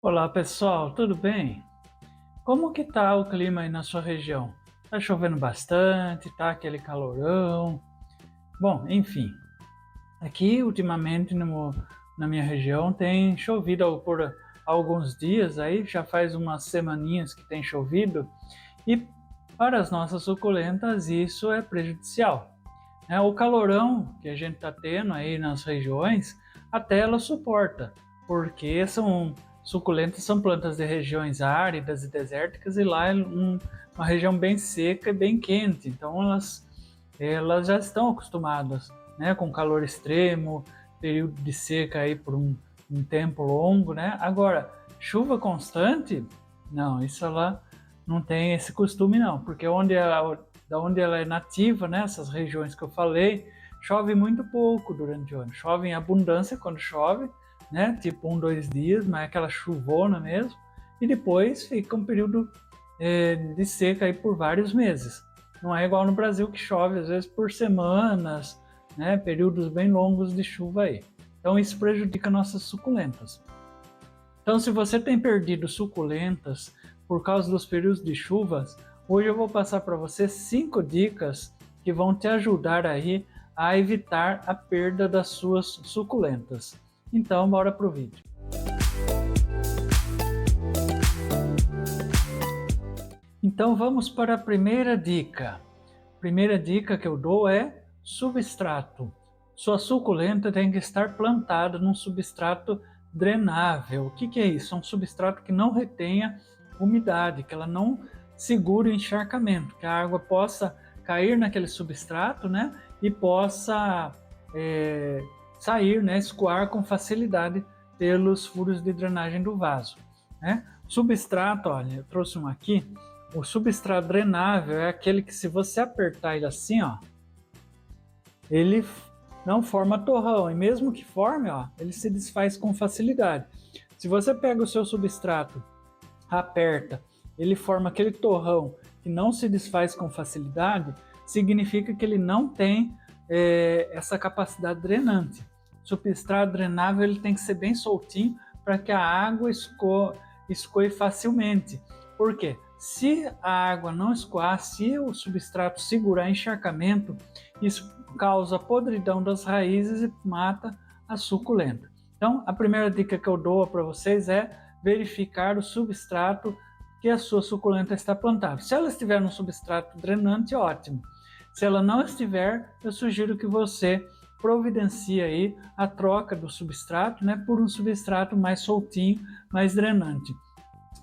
Olá pessoal, tudo bem? Como que tá o clima aí na sua região? Tá chovendo bastante, tá aquele calorão? Bom, enfim, aqui ultimamente na minha região tem chovido por alguns dias aí, já faz umas semaninhas que tem chovido e para as nossas suculentas isso é prejudicial, né? O calorão que a gente está tendo aí nas regiões, até ela suporta, porque são suculentas, são plantas de regiões áridas e desérticas, e lá é uma região bem seca e bem quente, então elas já estão acostumadas, né, com calor extremo, período de seca aí por um tempo longo, né? Agora, chuva constante, não, isso ela não tem esse costume não, porque da onde ela é nativa, né, essas regiões que eu falei, chove muito pouco durante o ano. Chove em abundância quando chove, né, tipo 2 dias, mas é aquela chuvona mesmo, e depois fica um período de seca aí por vários meses. Não é igual no Brasil que chove às vezes por semanas, né, períodos bem longos de chuva aí. Então isso prejudica nossas suculentas. Então, se você tem perdido suculentas por causa dos períodos de chuvas, hoje eu vou passar para você 5 dicas que vão te ajudar aí a evitar a perda das suas suculentas. Então, bora pro vídeo. Então, vamos para a primeira dica. A primeira dica que eu dou é substrato. Sua suculenta tem que estar plantada num substrato drenável. O que é isso? É um substrato que não retenha umidade, que ela não segure o encharcamento, que a água possa cair naquele substrato, né, e possa sair, né, escoar com facilidade pelos furos de drenagem do vaso, né? Substrato, olha, eu trouxe um aqui. O substrato drenável é aquele que, se você apertar ele assim, ó, ele não forma torrão, e mesmo que forme, ó, ele se desfaz com facilidade. Se você pega o seu substrato, aperta, ele forma aquele torrão que não se desfaz com facilidade, significa que ele não tem essa capacidade drenante. O substrato drenável ele tem que ser bem soltinho para que a água escoe facilmente. Por quê? Se a água não escoar, se o substrato segurar encharcamento, isso causa podridão das raízes e mata a suculenta. Então, a primeira dica que eu dou para vocês é verificar o substrato que a sua suculenta está plantada. Se ela estiver no substrato drenante, ótimo. Se ela não estiver, eu sugiro que você providencie aí a troca do substrato, né, por um substrato mais soltinho, mais drenante.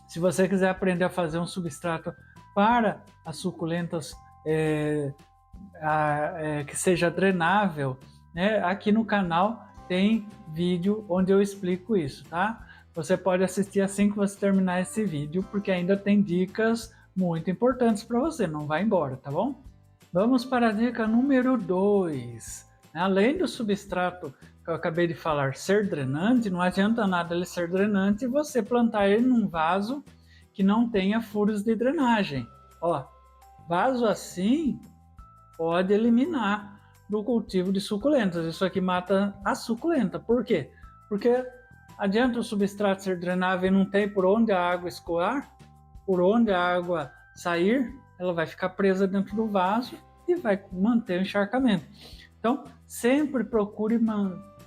Se você quiser aprender a fazer um substrato para as suculentas que seja drenável, né, aqui no canal tem vídeo onde eu explico isso, tá? Você pode assistir assim que você terminar esse vídeo, porque ainda tem dicas muito importantes para você, não vai embora, tá bom? Vamos para a dica número 2. Além do substrato que eu acabei de falar ser drenante, não adianta nada ele ser drenante e você plantar ele num vaso que não tenha furos de drenagem. Ó, vaso assim pode eliminar do cultivo de suculentas. Isso aqui mata a suculenta. Por quê? Porque adianta o substrato ser drenável e não tem por onde a água escoar, por onde a água sair, ela vai ficar presa dentro do vaso e vai manter o encharcamento. Então, sempre procure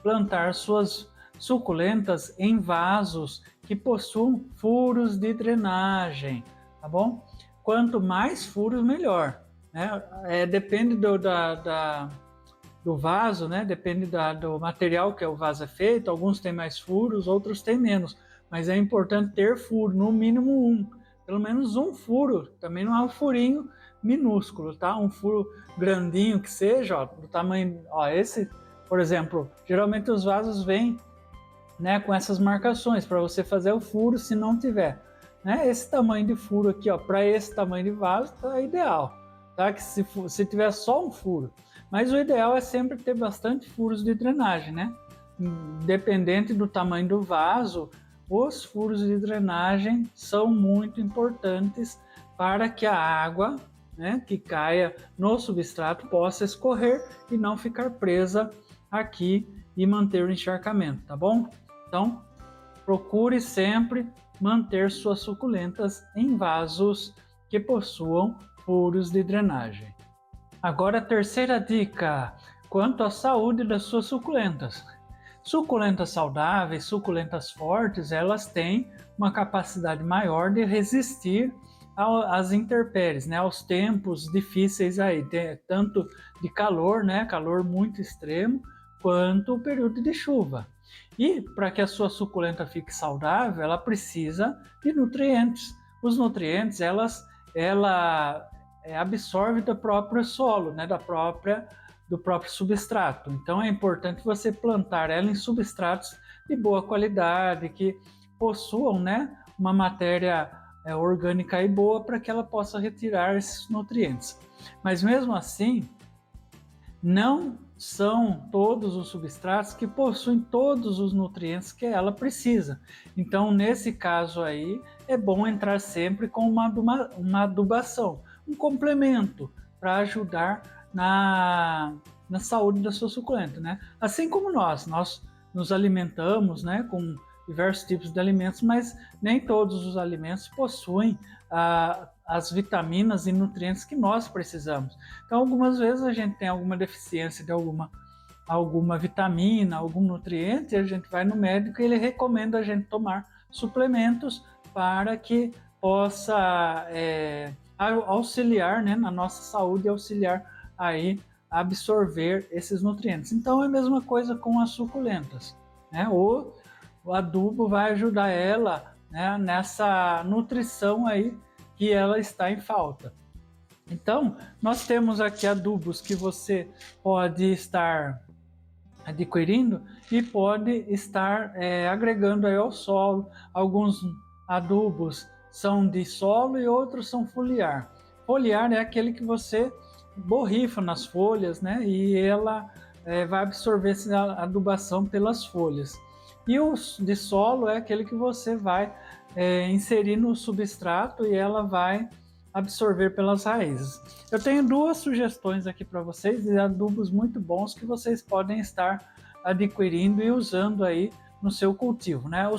plantar suas suculentas em vasos que possuam furos de drenagem, tá bom? Quanto mais furos, melhor, né? Depende do vaso, né? Depende do material que o vaso é feito. Alguns têm mais furos, outros têm menos. Mas é importante ter furo, no mínimo um. Pelo menos um furo. Também não é um furinho minúsculo, tá? Um furo grandinho que seja, ó, do tamanho... Ó, esse, por exemplo, geralmente os vasos vêm, né, com essas marcações para você fazer o furo se não tiver. Né? Esse tamanho de furo aqui, ó, para esse tamanho de vaso, tá ideal. Tá? Que se tiver só um furo. Mas o ideal é sempre ter bastante furos de drenagem, né? Independente do tamanho do vaso, os furos de drenagem são muito importantes para que a água, né, que caia no substrato possa escorrer e não ficar presa aqui e manter o encharcamento, tá bom? Então, procure sempre manter suas suculentas em vasos que possuam furos de drenagem. Agora a terceira dica, quanto à saúde das suas suculentas. Suculentas saudáveis, suculentas fortes, elas têm uma capacidade maior de resistir às intempéries, né, aos tempos difíceis aí, tanto de calor, né, calor muito extremo, quanto o período de chuva. E para que a sua suculenta fique saudável, ela precisa de nutrientes. Os nutrientes, ela absorve do próprio solo, né, do próprio substrato. Então é importante você plantar ela em substratos de boa qualidade, que possuam, né, uma matéria orgânica e boa para que ela possa retirar esses nutrientes. Mas mesmo assim, não são todos os substratos que possuem todos os nutrientes que ela precisa. Então, nesse caso aí, é bom entrar sempre com uma adubação, um complemento para ajudar na saúde da sua suculenta, né? Assim como nós nos alimentamos, né, com diversos tipos de alimentos, mas nem todos os alimentos possuem as vitaminas e nutrientes que nós precisamos. Então, algumas vezes a gente tem alguma deficiência de alguma vitamina, algum nutriente, e a gente vai no médico e ele recomenda a gente tomar suplementos para que possa auxiliar, né, na nossa saúde, auxiliar aí a absorver esses nutrientes. Então, é a mesma coisa com as suculentas, né? O adubo vai ajudar ela, né, nessa nutrição aí que ela está em falta. Então, nós temos aqui adubos que você pode estar adquirindo e pode estar agregando aí ao solo. Alguns adubos são de solo e outros são foliar. Foliar é aquele que você borrifa nas folhas, né? E ela vai absorver essa adubação pelas folhas. E o de solo é aquele que você vai inserir no substrato e ela vai absorver pelas raízes. Eu tenho duas sugestões aqui para vocês de adubos muito bons que vocês podem estar adquirindo e usando aí no seu cultivo, né?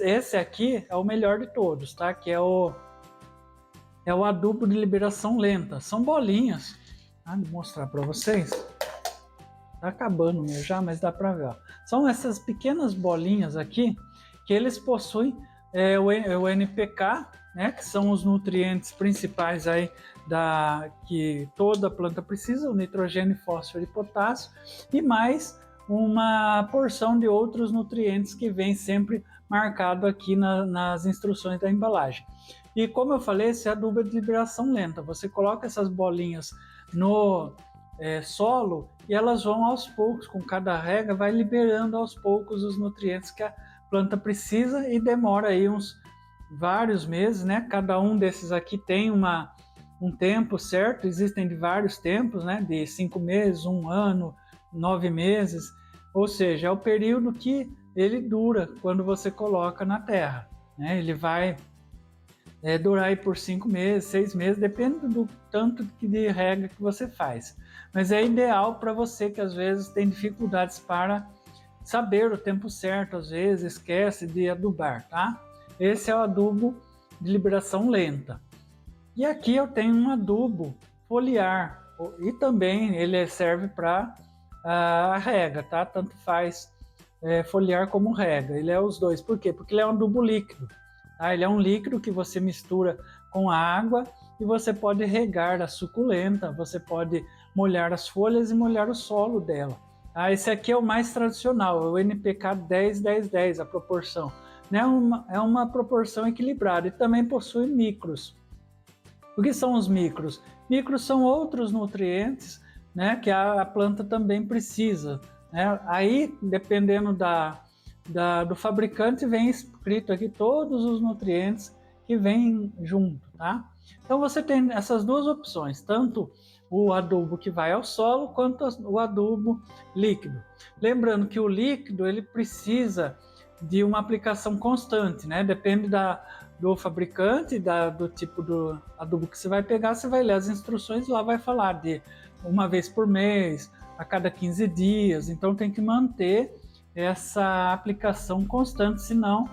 Esse aqui é o melhor de todos, tá? Que é o adubo de liberação lenta. São bolinhas. Vou mostrar para vocês. Tá acabando meu já, mas dá para ver. Ó. São essas pequenas bolinhas aqui que eles possuem o NPK, né, que são os nutrientes principais aí que toda planta precisa, o nitrogênio, fósforo e potássio, e mais uma porção de outros nutrientes que vem sempre marcado aqui nas instruções da embalagem. E como eu falei, esse adubo é de liberação lenta. Você coloca essas bolinhas no solo e elas vão aos poucos, com cada rega, vai liberando aos poucos os nutrientes que a planta precisa e demora aí uns vários meses, né? Cada um desses aqui tem um tempo certo, existem de vários tempos, né? De 5 meses, 1 ano, 9 meses, ou seja, é o período que ele dura quando você coloca na terra, né? Ele vai durar aí por 5 meses, 6 meses, depende do tanto de rega que você faz. Mas é ideal para você que às vezes tem dificuldades para saber o tempo certo, às vezes esquece de adubar, tá? Esse é o adubo de liberação lenta. E aqui eu tenho um adubo foliar, e também ele serve para a rega, tá? Tanto faz foliar como rega, ele é os dois. Por quê? Porque ele é um adubo líquido. Tá? Ele é um líquido que você mistura com a água e você pode regar a suculenta, você pode molhar as folhas e molhar o solo dela. Tá? Esse aqui é o mais tradicional, é o NPK 10-10-10, a proporção. Né? É uma proporção equilibrada e também possui micros. O que são os micros? Micros são outros nutrientes, né, que a planta também precisa. Né? Aí, dependendo do fabricante, vem escrito aqui todos os nutrientes que vêm junto, tá? Então você tem essas duas opções, tanto o adubo que vai ao solo, quanto o adubo líquido. Lembrando que o líquido ele precisa de uma aplicação constante, né? Depende do fabricante, do tipo do adubo que você vai pegar, você vai ler as instruções, lá vai falar de uma vez por mês, a cada 15 dias, então tem que manter essa aplicação constante, senão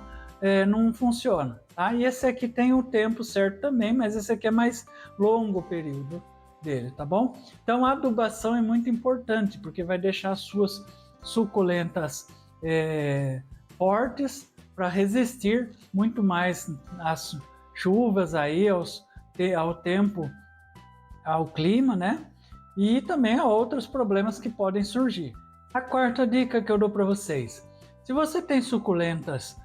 não funciona, tá? E esse aqui tem o tempo certo também, mas esse aqui é mais longo o período dele, tá bom? Então a adubação é muito importante, porque vai deixar as suas suculentas fortes para resistir muito mais às chuvas aí, ao tempo, ao clima, né? E também a outros problemas que podem surgir. A quarta dica que eu dou para vocês: se você tem suculentas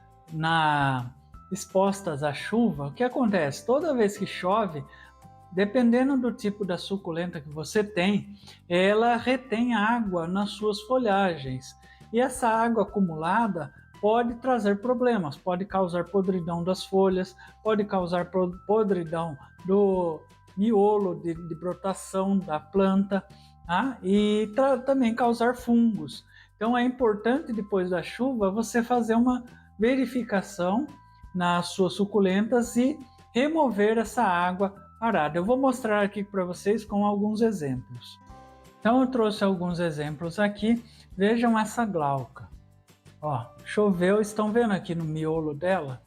expostas à chuva, o que acontece? Toda vez que chove, dependendo do tipo da suculenta que você tem, ela retém água nas suas folhagens. E essa água acumulada pode trazer problemas, pode causar podridão das folhas, pode causar podridão do miolo de brotação da planta, tá? E também causar fungos. Então é importante, depois da chuva, você fazer uma verificação nas suas suculentas e remover essa água parada. Eu vou mostrar aqui para vocês com alguns exemplos. Então eu trouxe alguns exemplos aqui. Vejam essa glauca. Ó, choveu, estão vendo aqui no miolo dela?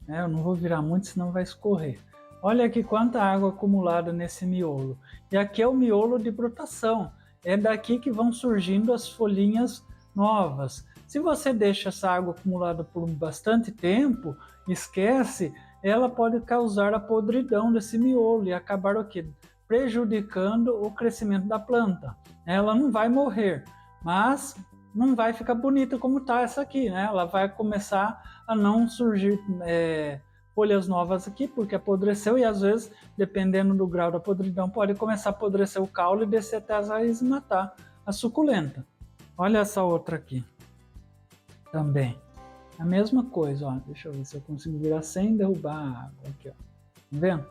Eu não vou virar muito, senão vai escorrer. Olha aqui quanta água acumulada nesse miolo. E aqui é o miolo de brotação. É daqui que vão surgindo as folhinhas novas. Se você deixa essa água acumulada por bastante tempo, esquece, ela pode causar a podridão desse miolo e acabar o quê? Prejudicando o crescimento da planta. Ela não vai morrer, mas não vai ficar bonita como está essa aqui, né? Ela vai começar a não surgir folhas novas aqui, porque apodreceu, e às vezes, dependendo do grau da podridão, pode começar a apodrecer o caule e descer até as raízes e matar a suculenta. Olha essa outra aqui. Também. A mesma coisa, ó. Deixa eu ver se eu consigo virar sem derrubar a água. Aqui, ó. Tá vendo?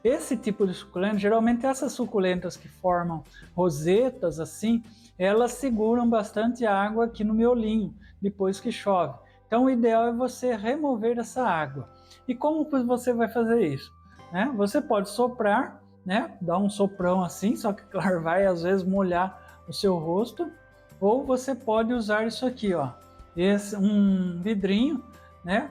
Esse tipo de suculenta, geralmente essas suculentas que formam rosetas assim, elas seguram bastante água aqui no miolinho, depois que chove. Então o ideal é você remover essa água. E como você vai fazer isso? Né? Você pode soprar, né? Dar um soprão assim, só que claro, vai às vezes molhar o seu rosto. Ou você pode usar isso aqui, ó. Um vidrinho, né?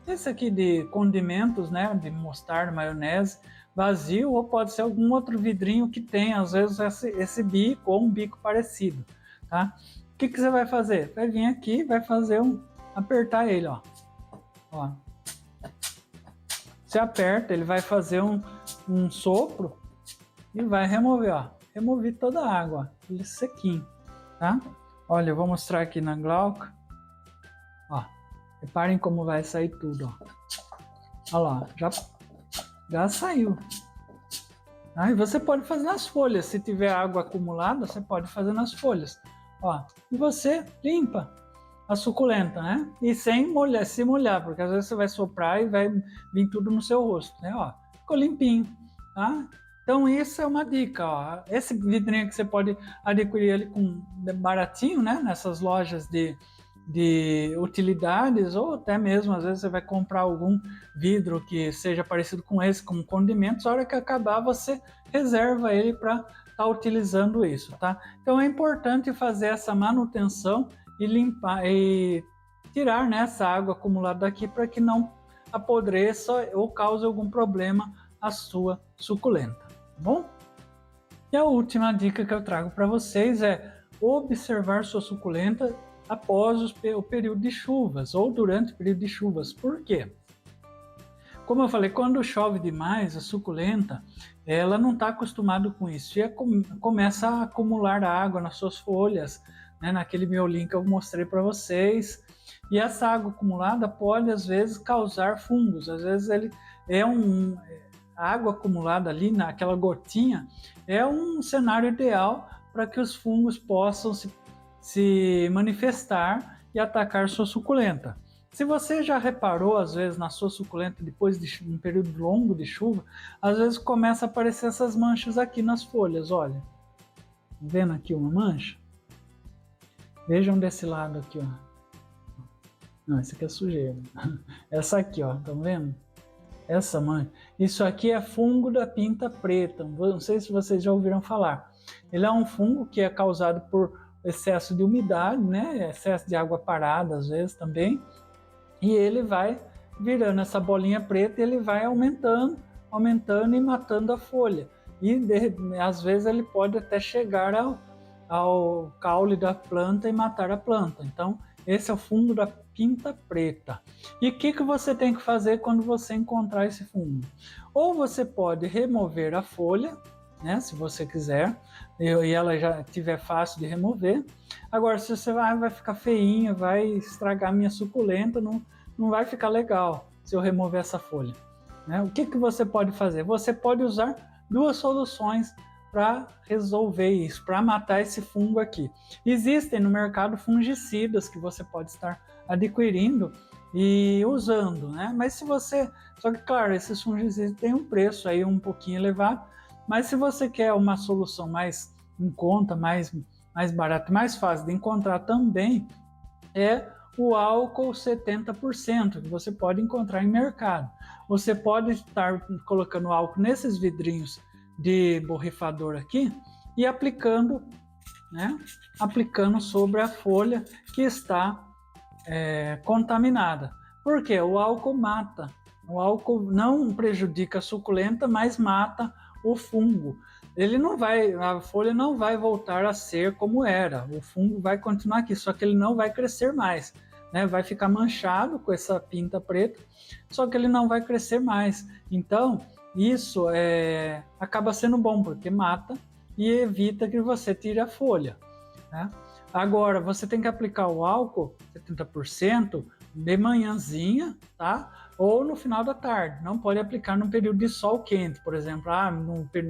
Esse aqui de condimentos, né? De mostarda, maionese, vazio, ou pode ser algum outro vidrinho que tem, às vezes, esse bico ou um bico parecido, tá? O que você vai fazer? Vai vir aqui, vai fazer apertar ele, ó. Ó. Você aperta, ele vai fazer um sopro e vai remover, ó. Removi toda a água, ele sequinho, tá? Olha, eu vou mostrar aqui na glauca. Ó, reparem como vai sair tudo, ó. Olha lá, já saiu. Aí você pode fazer nas folhas, se tiver água acumulada, você pode fazer nas folhas. Ó, e você limpa a suculenta, né? E sem se molhar, porque às vezes você vai soprar e vai vir tudo no seu rosto, né? Ó, ficou limpinho, tá? Então isso é uma dica, ó. Esse vidrinho que você pode adquirir ele com baratinho, né? Nessas lojas de utilidades, ou até mesmo às vezes você vai comprar algum vidro que seja parecido com esse, com condimentos. A hora que acabar você reserva ele para estar utilizando isso, tá? Então é importante fazer essa manutenção e limpar e tirar, né, essa água acumulada daqui para que não apodreça ou cause algum problema à sua suculenta, tá bom? E a última dica que eu trago para vocês é observar sua suculenta após o período de chuvas ou durante o período de chuvas. Por quê? Como eu falei, quando chove demais, a suculenta, ela não está acostumada com isso e começa a acumular água nas suas folhas, né, naquele miolinho que eu mostrei para vocês. E essa água acumulada pode, às vezes, causar fungos. Às vezes, ele é a água acumulada ali, naquela gotinha, é um cenário ideal para que os fungos possam se manifestar e atacar sua suculenta. Se você já reparou, às vezes, na sua suculenta, depois de um período longo de chuva, às vezes começa a aparecer essas manchas aqui nas folhas, olha. Vendo aqui uma mancha? Vejam desse lado aqui, ó. Não, essa aqui é sujeira. Essa aqui, ó, estão vendo? Essa mancha. Isso aqui é fungo da pinta preta. Não sei se vocês já ouviram falar. Ele é um fungo que é causado por excesso de umidade, né? Excesso de água parada, às vezes também. e ele vai virando essa bolinha preta e ele vai aumentando e matando a folha. E às vezes ele pode até chegar ao caule da planta e matar a planta. Então, esse é o fungo da pinta preta. E o que você tem que fazer quando você encontrar esse fungo? Ou você pode remover a folha, né, se você quiser, e ela já estiver fácil de remover. Agora, se você vai ficar feinha, vai estragar minha suculenta, não vai ficar legal se eu remover essa folha. Né? O que você pode fazer? Você pode usar duas soluções para resolver isso, para matar esse fungo aqui. Existem no mercado fungicidas que você pode estar adquirindo e usando, né? Mas se você... Só que, claro, esses fungicidas têm um preço aí um pouquinho elevado, mas se você quer uma solução mais em conta, mais barata, mais fácil de encontrar também, é o álcool 70%, que você pode encontrar em mercado. Você pode estar colocando álcool nesses vidrinhos de borrifador aqui e aplicando, né? Aplicando sobre a folha que está contaminada. Por quê? O álcool mata. O álcool não prejudica a suculenta, mas mata o fungo. Ele não vai, a folha não vai voltar a ser como era. O fungo vai continuar aqui, só que ele não vai crescer mais, né? Vai ficar manchado com essa pinta preta, só que ele não vai crescer mais. Então, isso acaba sendo bom, porque mata e evita que você tire a folha, né? Agora, você tem que aplicar o álcool 70% de manhãzinha, tá? Ou no final da tarde. Não pode aplicar no período de sol quente, por exemplo,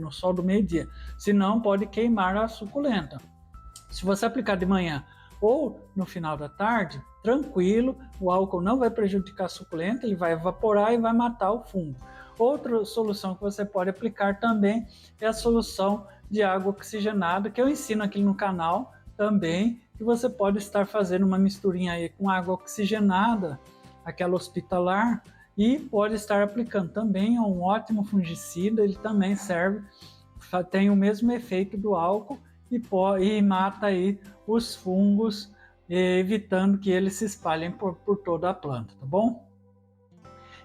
no sol do meio-dia. Senão pode queimar a suculenta. Se você aplicar de manhã ou no final da tarde, tranquilo, o álcool não vai prejudicar a suculenta, ele vai evaporar e vai matar o fungo. Outra solução que você pode aplicar também é a solução de água oxigenada, que eu ensino aqui no canal também, que você pode estar fazendo uma misturinha aí com água oxigenada, aquela hospitalar, e pode estar aplicando também. É um ótimo fungicida, ele também serve, tem o mesmo efeito do álcool e mata aí os fungos, evitando que eles se espalhem por toda a planta, tá bom?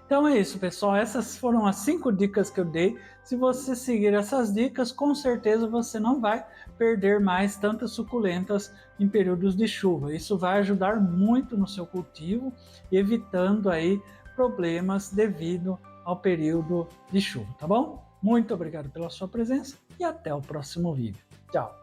Então é isso, pessoal. Essas foram as 5 dicas que eu dei. Se você seguir essas dicas, com certeza você não vai perder mais tantas suculentas em períodos de chuva. Isso vai ajudar muito no seu cultivo, evitando aí problemas devido ao período de chuva, tá bom? Muito obrigado pela sua presença e até o próximo vídeo. Tchau!